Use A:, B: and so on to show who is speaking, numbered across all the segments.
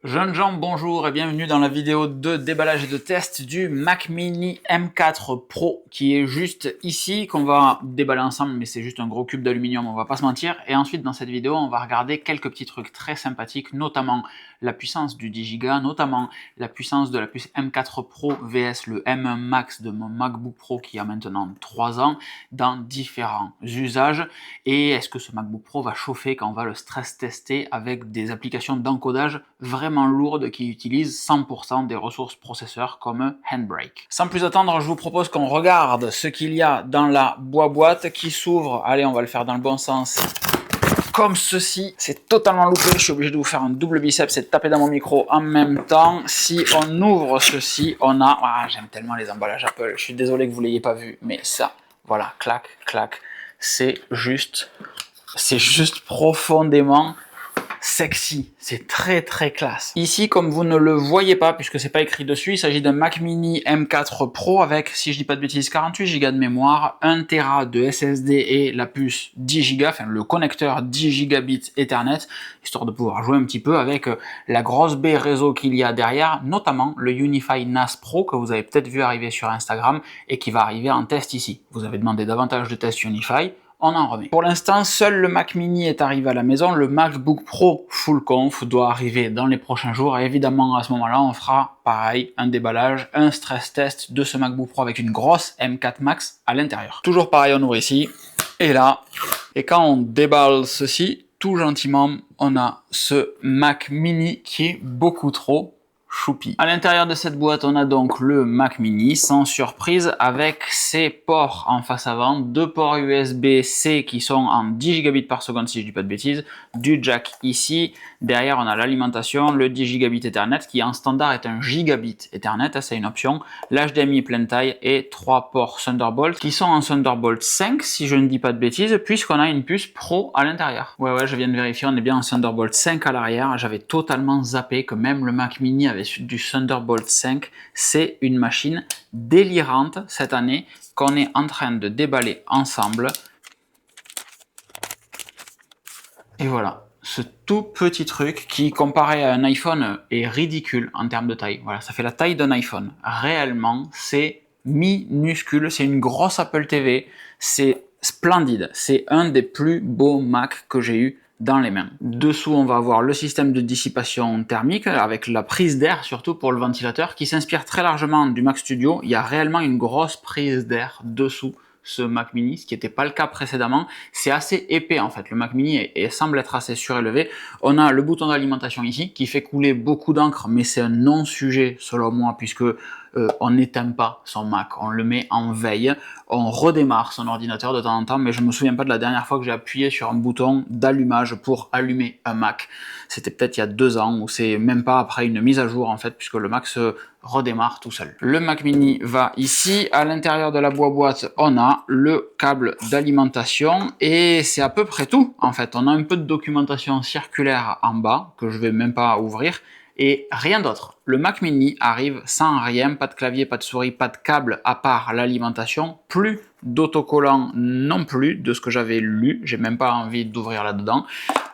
A: Jeunes gens, bonjour et bienvenue dans la vidéo de déballage et de test du Mac Mini M4 Pro qui est juste ici, qu'on va déballer ensemble, mais c'est juste un gros cube d'aluminium, on va pas se mentir. Et ensuite dans cette vidéo, on va regarder quelques petits trucs très sympathiques, notamment la puissance du 10 Go, notamment la puissance de la puce M4 Pro vs le M1 Max de mon MacBook Pro qui a maintenant 3 ans dans différents usages. Et est-ce que ce MacBook Pro va chauffer quand on va le stress tester avec des applications d'encodage vraiment lourdes qui utilisent 100% des ressources processeurs comme Handbrake. Sans plus attendre, je vous propose qu'on regarde ce qu'il y a dans la boîte qui s'ouvre. Allez, on va le faire dans le bon sens. Comme ceci, c'est totalement loupé, je suis obligé de vous faire un double biceps et de taper dans mon micro en même temps. Si on ouvre ceci, on a... Ah, j'aime tellement les emballages Apple, je suis désolé que vous ne l'ayez pas vu, mais ça, voilà, clac, clac, c'est juste profondément sexy, c'est très très classe. Ici, comme vous ne le voyez pas, puisque c'est pas écrit dessus, il s'agit d'un Mac Mini M4 Pro avec, si je dis pas de bêtises, 48 Go de mémoire, 1 Tera de SSD et la puce 10 Go, enfin le connecteur 10 gigabits Ethernet, histoire de pouvoir jouer un petit peu avec la grosse baie réseau qu'il y a derrière, notamment le UniFi NAS Pro que vous avez peut-être vu arriver sur Instagram et qui va arriver en test ici. Vous avez demandé davantage de tests UniFi, on en remet. Pour l'instant, seul le Mac Mini est arrivé à la maison. Le MacBook Pro Full Conf doit arriver dans les prochains jours. Et évidemment, à ce moment-là, on fera pareil, un déballage, un stress test de ce MacBook Pro avec une grosse M4 Max à l'intérieur. Toujours pareil, on ouvre ici, et là. Et quand on déballe ceci, tout gentiment, on a ce Mac Mini qui est beaucoup trop choupi. À l'intérieur de cette boîte, on a donc le Mac Mini, sans surprise, avec ses ports en face avant, deux ports USB-C qui sont en 10 gigabits par seconde, si je dis pas de bêtises, du jack ici, derrière on a l'alimentation, le 10 gigabits Ethernet, qui en standard est un gigabit Ethernet, c'est une option, l'HDMI pleine taille et 3 ports Thunderbolt, qui sont en Thunderbolt 5, si je ne dis pas de bêtises, puisqu'on a une puce Pro à l'intérieur. Ouais, je viens de vérifier, on est bien en Thunderbolt 5 à l'arrière, j'avais totalement zappé que même le Mac Mini avait du Thunderbolt 5, c'est une machine délirante cette année qu'on est en train de déballer ensemble. Et voilà, ce tout petit truc qui, comparé à un iPhone, est ridicule en termes de taille. Voilà, ça fait la taille d'un iPhone. Réellement, c'est minuscule, c'est une grosse Apple TV, c'est splendide, c'est un des plus beaux Mac que j'ai eu dans les mains. Dessous, on va avoir le système de dissipation thermique avec la prise d'air, surtout pour le ventilateur, qui s'inspire très largement du Mac Studio. Il y a réellement une grosse prise d'air dessous ce Mac Mini, ce qui n'était pas le cas précédemment. C'est assez épais en fait, le Mac Mini semble être assez surélevé. On a le bouton d'alimentation ici, qui fait couler beaucoup d'encre, mais c'est un non-sujet selon moi, puisque on n'éteint pas son Mac, on le met en veille, on redémarre son ordinateur de temps en temps, mais je me souviens pas de la dernière fois que j'ai appuyé sur un bouton d'allumage pour allumer un Mac. C'était peut-être il y a 2 ans, ou c'est même pas après une mise à jour en fait, puisque le Mac se redémarre tout seul. Le Mac Mini va ici, à l'intérieur de la boîte, on a le câble d'alimentation, et c'est à peu près tout en fait. On a un peu de documentation circulaire en bas, que je vais même pas ouvrir, et rien d'autre. Le Mac Mini arrive sans rien, pas de clavier, pas de souris, pas de câble à part l'alimentation, plus d'autocollant non plus, de ce que j'avais lu, j'ai même pas envie d'ouvrir là-dedans,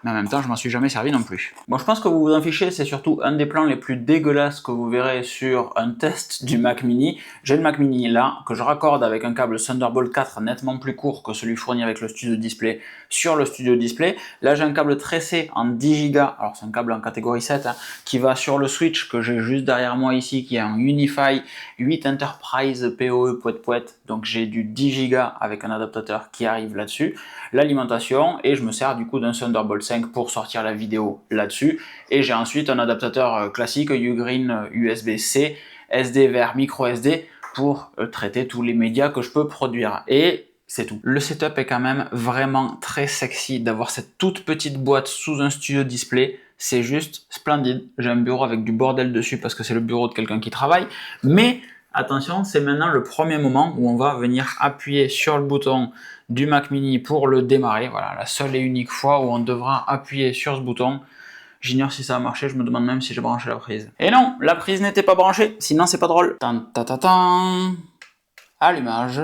A: mais en même temps je m'en suis jamais servi non plus. Bon, je pense que vous vous en fichez, c'est surtout un des plans les plus dégueulasses que vous verrez sur un test du Mac Mini. J'ai le Mac Mini là, que je raccorde avec un câble Thunderbolt 4 nettement plus court que celui fourni avec le Studio Display sur le Studio Display. Là j'ai un câble tressé en 10 Go, alors c'est un câble en catégorie 7, qui va sur le switch que j'ai juste derrière moi ici, qui est un UniFi 8 Enterprise PoE poète, donc j'ai du 10 Go avec un adaptateur qui arrive là-dessus, l'alimentation, et je me sers du coup d'un Thunderbolt 5 pour sortir la vidéo là-dessus, et j'ai ensuite un adaptateur classique Ugreen USB-C, SD vers micro SD pour traiter tous les médias que je peux produire, et c'est tout. Le setup est quand même vraiment très sexy d'avoir cette toute petite boîte sous un Studio Display. C'est juste splendide. J'ai un bureau avec du bordel dessus parce que c'est le bureau de quelqu'un qui travaille. Mais attention, c'est maintenant le premier moment où on va venir appuyer sur le bouton du Mac Mini pour le démarrer. Voilà, la seule et unique fois où on devra appuyer sur ce bouton. J'ignore si ça a marché, je me demande même si j'ai branché la prise. Et non, la prise n'était pas branchée, sinon c'est pas drôle. Tan, ta, ta, tan. Allumage.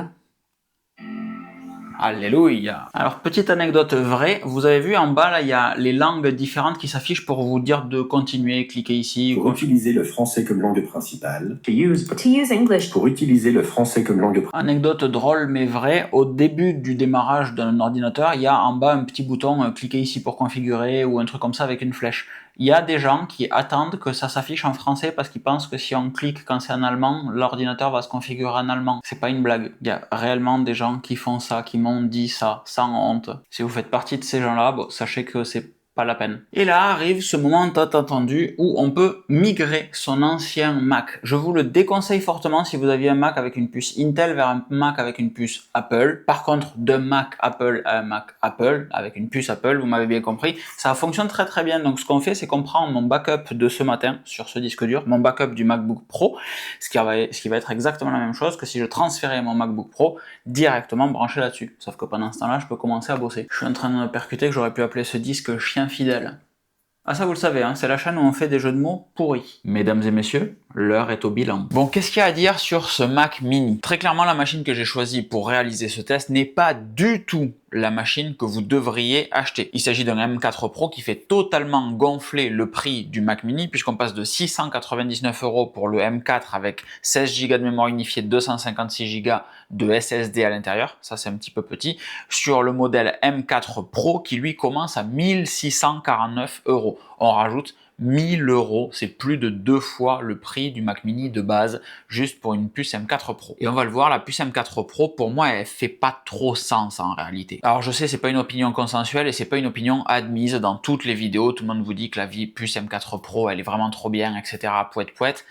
A: Alléluia. Alors, petite anecdote vraie, vous avez vu en bas, là, il y a les langues différentes qui s'affichent pour vous dire de continuer, cliquez ici.
B: Pour utiliser le français comme langue principale. To use English. Pour utiliser le français comme langue principale.
A: Anecdote drôle mais vraie, au début du démarrage d'un ordinateur, il y a en bas un petit bouton cliquez ici pour configurer ou un truc comme ça avec une flèche. Il y a des gens qui attendent que ça s'affiche en français parce qu'ils pensent que si on clique quand c'est en allemand, l'ordinateur va se configurer en allemand. C'est pas une blague. Il y a réellement des gens qui font ça, qui m'ont dit ça, sans honte. Si vous faites partie de ces gens-là, bon, sachez que c'est pas la peine. Et là arrive ce moment tant attendu où on peut migrer son ancien Mac. Je vous le déconseille fortement si vous aviez un Mac avec une puce Intel vers un Mac avec une puce Apple. Par contre, d'un Mac Apple à un Mac Apple avec une puce Apple, vous m'avez bien compris, ça fonctionne très très bien. Donc ce qu'on fait, c'est qu'on prend mon backup de ce matin sur ce disque dur, mon backup du MacBook Pro, ce qui va être exactement la même chose que si je transférais mon MacBook Pro directement branché là-dessus. Sauf que pendant ce temps-là, je peux commencer à bosser. Je suis en train de me percuter que j'aurais pu appeler ce disque chien fidèle. Ah ça vous le savez, hein, c'est la chaîne où on fait des jeux de mots pourris. Mesdames et messieurs, l'heure est au bilan. Bon, qu'est-ce qu'il y a à dire sur ce Mac mini? Très clairement, la machine que j'ai choisie pour réaliser ce test n'est pas du tout la machine que vous devriez acheter. Il s'agit d'un M4 Pro qui fait totalement gonfler le prix du Mac mini puisqu'on passe de 699 € pour le M4 avec 16 Go de mémoire unifiée, 256 Go de SSD à l'intérieur, ça c'est un petit peu petit, sur le modèle M4 Pro qui lui commence à 1649 €. On rajoute 1000 €, c'est plus de 2 fois le prix du Mac mini de base, juste pour une puce M4 Pro. Et on va le voir, la puce M4 Pro, pour moi, elle fait pas trop sens en réalité. Alors je sais, c'est pas une opinion consensuelle et c'est pas une opinion admise dans toutes les vidéos. Tout le monde vous dit que la puce M4 Pro, elle est vraiment trop bien, etc. Pouette pouette.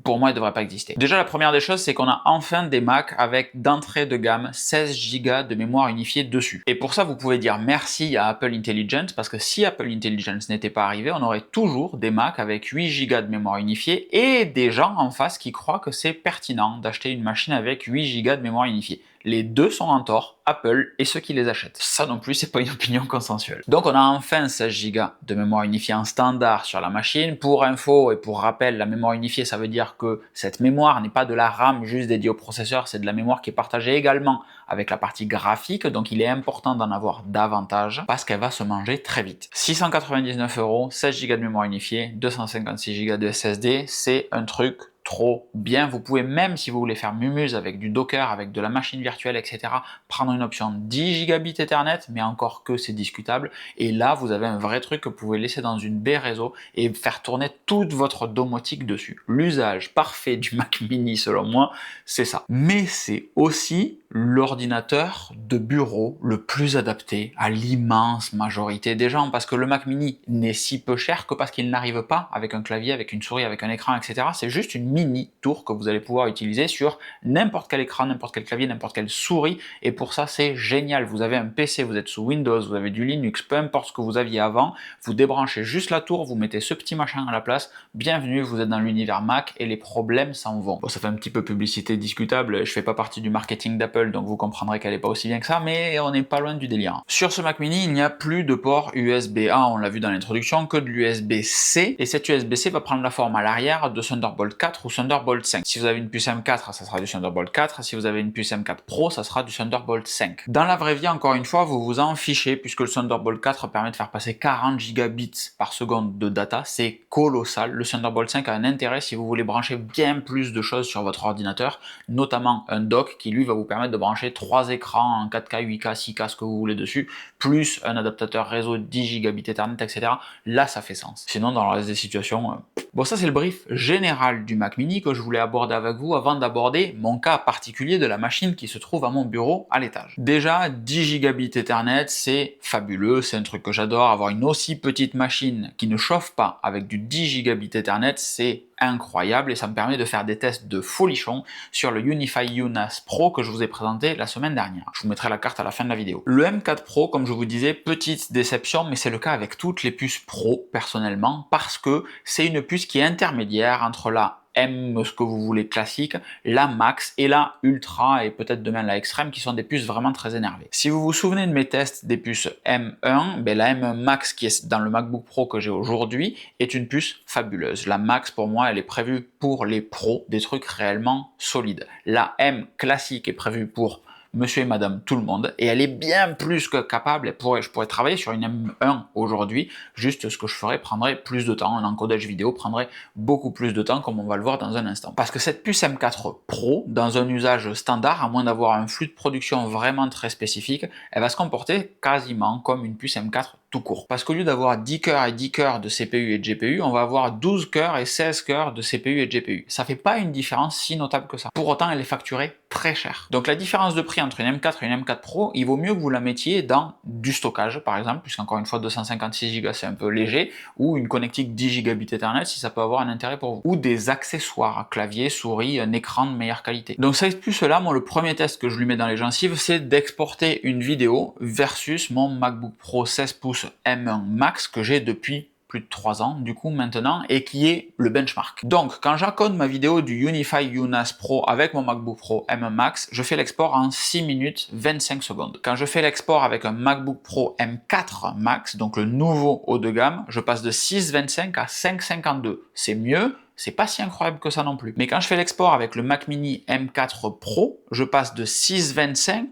A: Pour moi, elle ne devrait pas exister. Déjà, la première des choses, c'est qu'on a enfin des Mac avec d'entrée de gamme 16 Go de mémoire unifiée dessus. Et pour ça, vous pouvez dire merci à Apple Intelligence, parce que si Apple Intelligence n'était pas arrivé, on aurait toujours des Mac avec 8 Go de mémoire unifiée et des gens en face qui croient que c'est pertinent d'acheter une machine avec 8 Go de mémoire unifiée. Les deux sont en tort, Apple et ceux qui les achètent. Ça non plus, c'est pas une opinion consensuelle. Donc on a enfin 16 Go de mémoire unifiée en standard sur la machine. Pour info et pour rappel, la mémoire unifiée, ça veut dire que cette mémoire n'est pas de la RAM juste dédiée au processeur, c'est de la mémoire qui est partagée également avec la partie graphique, donc il est important d'en avoir davantage parce qu'elle va se manger très vite. 699 €, 16 Go de mémoire unifiée, 256 Go de SSD, c'est un truc trop bien. Vous pouvez même, si vous voulez faire mumuse avec du Docker, avec de la machine virtuelle, etc., prendre une option 10 gigabits Ethernet, mais encore que c'est discutable. Et là, vous avez un vrai truc que vous pouvez laisser dans une baie réseau et faire tourner toute votre domotique dessus. L'usage parfait du Mac mini, selon moi, c'est ça. Mais c'est aussi l'ordinateur de bureau le plus adapté à l'immense majorité des gens, parce que le Mac mini n'est si peu cher que parce qu'il n'arrive pas avec un clavier, avec une souris, avec un écran, etc. C'est juste une mini tour que vous allez pouvoir utiliser sur n'importe quel écran, n'importe quel clavier, n'importe quelle souris, et pour ça c'est génial. Vous avez un PC, vous êtes sous Windows, vous avez du Linux, peu importe ce que vous aviez avant, vous débranchez juste la tour, vous mettez ce petit machin à la place, bienvenue, vous êtes dans l'univers Mac et les problèmes s'en vont. Bon, ça fait un petit peu publicité discutable, je fais pas partie du marketing d'Apple, donc vous comprendrez qu'elle est pas aussi bien que ça, mais on n'est pas loin du délire. Sur ce Mac mini, il n'y a plus de port USB-A, on l'a vu dans l'introduction, que de l'USB-C, et cet USB-C va prendre la forme à l'arrière de Thunderbolt 4 ou Thunderbolt 5. Si vous avez une puce M4, ça sera du Thunderbolt 4, si vous avez une puce M4 Pro, ça sera du Thunderbolt 5. Dans la vraie vie, encore une fois, vous vous en fichez, puisque le Thunderbolt 4 permet de faire passer 40 gigabits par seconde de data, c'est colossal. Le Thunderbolt 5 a un intérêt si vous voulez brancher bien plus de choses sur votre ordinateur, notamment un dock qui lui va vous permettre de brancher 3 écrans en 4K, 8K, 6K, ce que vous voulez dessus, plus un adaptateur réseau 10 gigabits Ethernet, etc. Là, ça fait sens. Sinon, dans le reste des situations... Bon, ça c'est le brief général du Mac mini que je voulais aborder avec vous avant d'aborder mon cas particulier de la machine qui se trouve à mon bureau à l'étage. Déjà, 10 gigabits Ethernet, c'est fabuleux, c'est un truc que j'adore. Avoir une aussi petite machine qui ne chauffe pas avec du 10 gigabits Ethernet, c'est incroyable et ça me permet de faire des tests de folichon sur le UniFi UNAS Pro que je vous ai présenté la semaine dernière. Je vous mettrai la carte à la fin de la vidéo. Le M4 Pro, comme je vous disais, petite déception, mais c'est le cas avec toutes les puces Pro personnellement, parce que c'est une puce qui est intermédiaire entre la M, ce que vous voulez classique, la Max et la Ultra et peut-être demain la Extreme qui sont des puces vraiment très énervées. Si vous vous souvenez de mes tests des puces M1, ben la M1 Max qui est dans le MacBook Pro que j'ai aujourd'hui est une puce fabuleuse. La Max pour moi elle est prévue pour les pros, des trucs réellement solides. La M classique est prévue pour monsieur et madame tout le monde, et elle est bien plus que capable, je pourrais travailler sur une M1 aujourd'hui, juste ce que je ferais prendrait plus de temps, un encodage vidéo prendrait beaucoup plus de temps, comme on va le voir dans un instant. Parce que cette puce M4 Pro, dans un usage standard, à moins d'avoir un flux de production vraiment très spécifique, elle va se comporter quasiment comme une puce M4 tout court. Parce qu'au lieu d'avoir 10 cœurs et 10 cœurs de CPU et de GPU, on va avoir 12 cœurs et 16 cœurs de CPU et de GPU. Ça fait pas une différence si notable que ça. Pour autant, elle est facturée très cher. Donc la différence de prix entre une M4 et une M4 Pro, il vaut mieux que vous la mettiez dans du stockage, par exemple, puisqu'encore une fois, 256 Go c'est un peu léger, ou une connectique 10 Gigabit Ethernet si ça peut avoir un intérêt pour vous. Ou des accessoires, clavier, souris, un écran de meilleure qualité. Donc cette puce-là, moi, le premier test que je lui mets dans les gencives, c'est d'exporter une vidéo versus mon MacBook Pro 16 pouces M1 Max que j'ai depuis plus de 3 ans du coup maintenant et qui est le benchmark. Donc quand j'encode ma vidéo du Unify UNAS Pro avec mon MacBook Pro M1 Max, je fais l'export en 6 minutes 25 secondes. Quand je fais l'export avec un MacBook Pro M4 Max, donc le nouveau haut de gamme, je passe de 6,25 à 5,52. C'est mieux, c'est pas si incroyable que ça non plus. Mais quand je fais l'export avec le Mac Mini M4 Pro, je passe de 6,25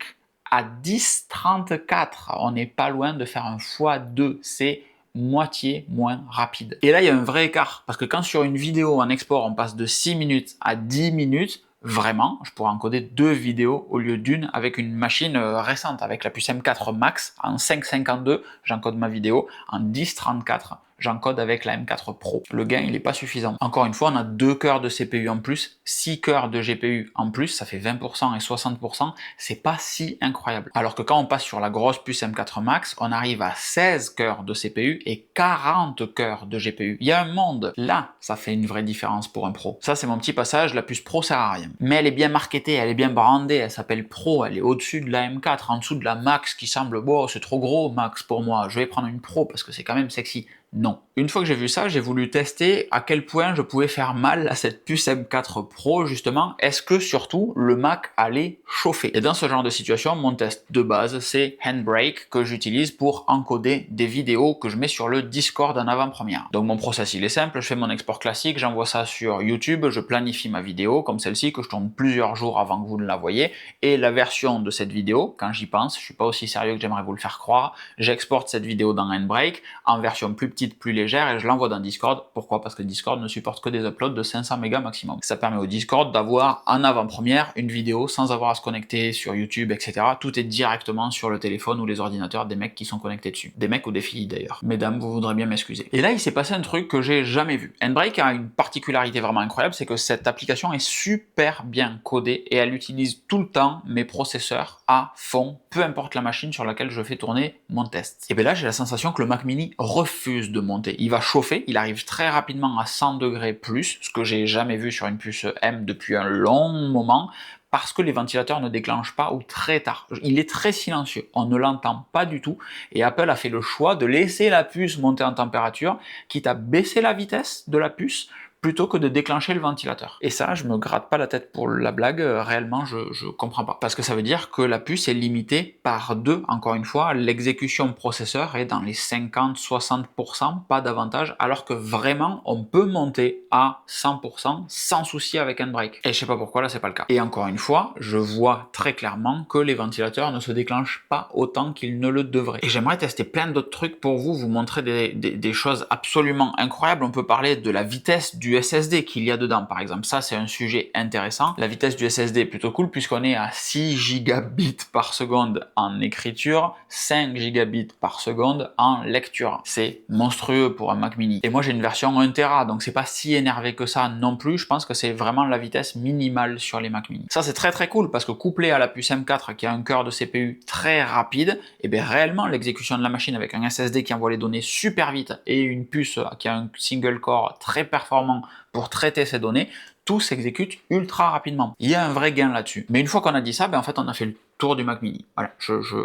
A: à 10,34. On n'est pas loin de faire un x2. C'est moitié moins rapide. Et là, il y a un vrai écart. Parce que quand sur une vidéo en export, on passe de 6 minutes à 10 minutes, vraiment, je pourrais encoder 2 vidéos au lieu d'une avec une machine récente. Avec la puce M4 Max, en 5,52, j'encode ma vidéo. En 10,34, j'encode avec la M4 Pro. Le gain, il n'est pas suffisant. Encore une fois, on a 2 cœurs de CPU en plus, 6 cœurs de GPU en plus, ça fait 20% et 60%, c'est pas si incroyable. Alors que quand on passe sur la grosse puce M4 Max, on arrive à 16 cœurs de CPU et 40 cœurs de GPU. Il y a un monde. Là, ça fait une vraie différence pour un pro. Ça, c'est mon petit passage, la puce Pro sert à rien. Mais elle est bien marketée, elle est bien brandée, elle s'appelle Pro, elle est au-dessus de la M4, en dessous de la Max qui semble, bon, c'est trop gros Max pour moi, je vais prendre une Pro parce que c'est quand même sexy. Non. Une fois que j'ai vu ça, j'ai voulu tester à quel point je pouvais faire mal à cette puce M4 Pro, justement. Est-ce que surtout le Mac allait chauffer? Et dans ce genre de situation, mon test de base, c'est Handbrake que j'utilise pour encoder des vidéos que je mets sur le Discord en avant-première. Donc mon process, il est simple, je fais mon export classique, j'envoie ça sur YouTube, je planifie ma vidéo, comme celle-ci, que je tourne plusieurs jours avant que vous ne la voyez, et la version de cette vidéo, quand j'y pense, je suis pas aussi sérieux que j'aimerais vous le faire croire, j'exporte cette vidéo dans Handbrake en version plus petite, plus légère, et je l'envoie dans Discord. Pourquoi? Parce que Discord ne supporte que des uploads de 500 mégas maximum. Ça permet au Discord d'avoir en avant-première une vidéo sans avoir à se connecter sur YouTube, etc. Tout est directement sur le téléphone ou les ordinateurs des mecs qui sont connectés dessus. Des mecs ou des filles d'ailleurs. Mesdames, vous voudrez bien m'excuser. Et là, il s'est passé un truc que j'ai jamais vu. Handbrake a une particularité vraiment incroyable, c'est que cette application est super bien codée et elle utilise tout le temps mes processeurs à fond, peu importe la machine sur laquelle je fais tourner mon test. Et bien là, j'ai la sensation que le Mac Mini refuse de monter. Il va chauffer, il arrive très rapidement à 100 degrés plus, ce que j'ai jamais vu sur une puce M depuis un long moment, parce que les ventilateurs ne déclenchent pas ou très tard. Il est très silencieux, on ne l'entend pas du tout, et Apple a fait le choix de laisser la puce monter en température, quitte à baisser la vitesse de la puce, plutôt que de déclencher le ventilateur. Et ça, je me gratte pas la tête pour la blague, réellement, je comprends pas. Parce que ça veut dire que la puce est limitée par 2, encore une fois, l'exécution processeur est dans les 50-60%, pas davantage, alors que vraiment, on peut monter à 100% sans souci avec Handbrake. Et je sais pas pourquoi, là, c'est pas le cas. Et encore une fois, je vois très clairement que les ventilateurs ne se déclenchent pas autant qu'ils ne le devraient. Et j'aimerais tester plein d'autres trucs pour vous montrer des choses absolument incroyables. On peut parler de la vitesse du SSD qu'il y a dedans, par exemple. Ça, c'est un sujet intéressant. La vitesse du SSD est plutôt cool puisqu'on est à 6 gigabits par seconde en écriture, 5 gigabits par seconde en lecture. C'est monstrueux pour un Mac Mini. Et moi, j'ai une version 1 Tera, donc c'est pas si énervé que ça non plus. Je pense que c'est vraiment la vitesse minimale sur les Mac Mini. Ça, c'est très très cool parce que couplé à la puce M4 qui a un cœur de CPU très rapide, et bien réellement, l'exécution de la machine avec un SSD qui envoie les données super vite et une puce qui a un single core très performant pour traiter ces données, tout s'exécute ultra rapidement. Il y a un vrai gain là-dessus. Mais une fois qu'on a dit ça, en fait, on a fait le tour du Mac Mini. Voilà,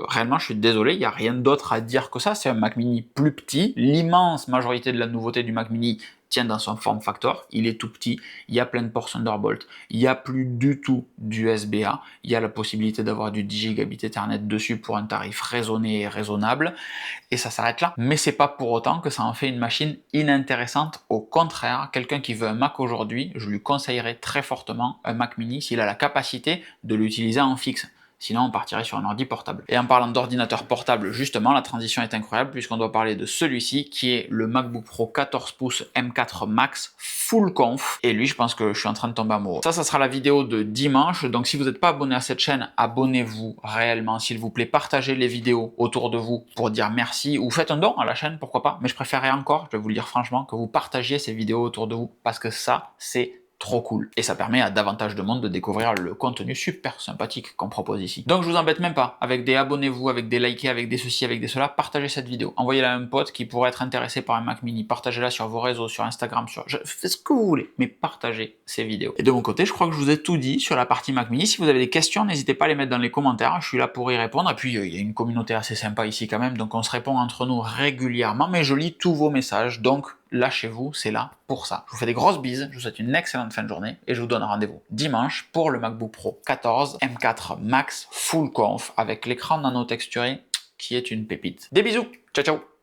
A: réellement, je suis désolé, il n'y a rien d'autre à dire que ça. C'est un Mac Mini plus petit. L'immense majorité de la nouveauté du Mac Mini tient dans son form factor. Il est tout petit, il y a plein de ports Thunderbolt, il n'y a plus du tout d'USB-A, il y a la possibilité d'avoir du 10 Gigabit Ethernet dessus pour un tarif raisonné et raisonnable, et ça s'arrête là. Mais c'est pas pour autant que ça en fait une machine inintéressante. Au contraire, quelqu'un qui veut un Mac aujourd'hui, je lui conseillerais très fortement un Mac Mini s'il a la capacité de l'utiliser en fixe. Sinon, on partirait sur un ordi portable. Et en parlant d'ordinateur portable, justement, la transition est incroyable puisqu'on doit parler de celui-ci qui est le MacBook Pro 14 pouces M4 Max Full Conf. Et lui, je pense que je suis en train de tomber amoureux. Ça sera la vidéo de dimanche. Donc, si vous n'êtes pas abonné à cette chaîne, abonnez-vous réellement, s'il vous plaît. Partagez les vidéos autour de vous pour dire merci ou faites un don à la chaîne, pourquoi pas. Mais je préférerais encore, je vais vous le dire franchement, que vous partagiez ces vidéos autour de vous parce que ça, c'est trop cool. Et ça permet à davantage de monde de découvrir le contenu super sympathique qu'on propose ici. Donc je vous embête même pas avec des abonnez-vous, avec des likés, avec des ceci, avec des cela, partagez cette vidéo. Envoyez-la à un pote qui pourrait être intéressé par un Mac Mini. Partagez-la sur vos réseaux, sur Instagram, faites ce que vous voulez, mais partagez ces vidéos. Et de mon côté, je crois que je vous ai tout dit sur la partie Mac Mini. Si vous avez des questions, n'hésitez pas à les mettre dans les commentaires. Je suis là pour y répondre. Et puis il y a une communauté assez sympa ici quand même, donc on se répond entre nous régulièrement, mais je lis tous vos messages, donc lâchez-vous, c'est là pour ça. Je vous fais des grosses bises, je vous souhaite une excellente fin de journée et je vous donne rendez-vous dimanche pour le MacBook Pro 14 M4 Max Full Conf avec l'écran nano texturé qui est une pépite. Des bisous, ciao ciao.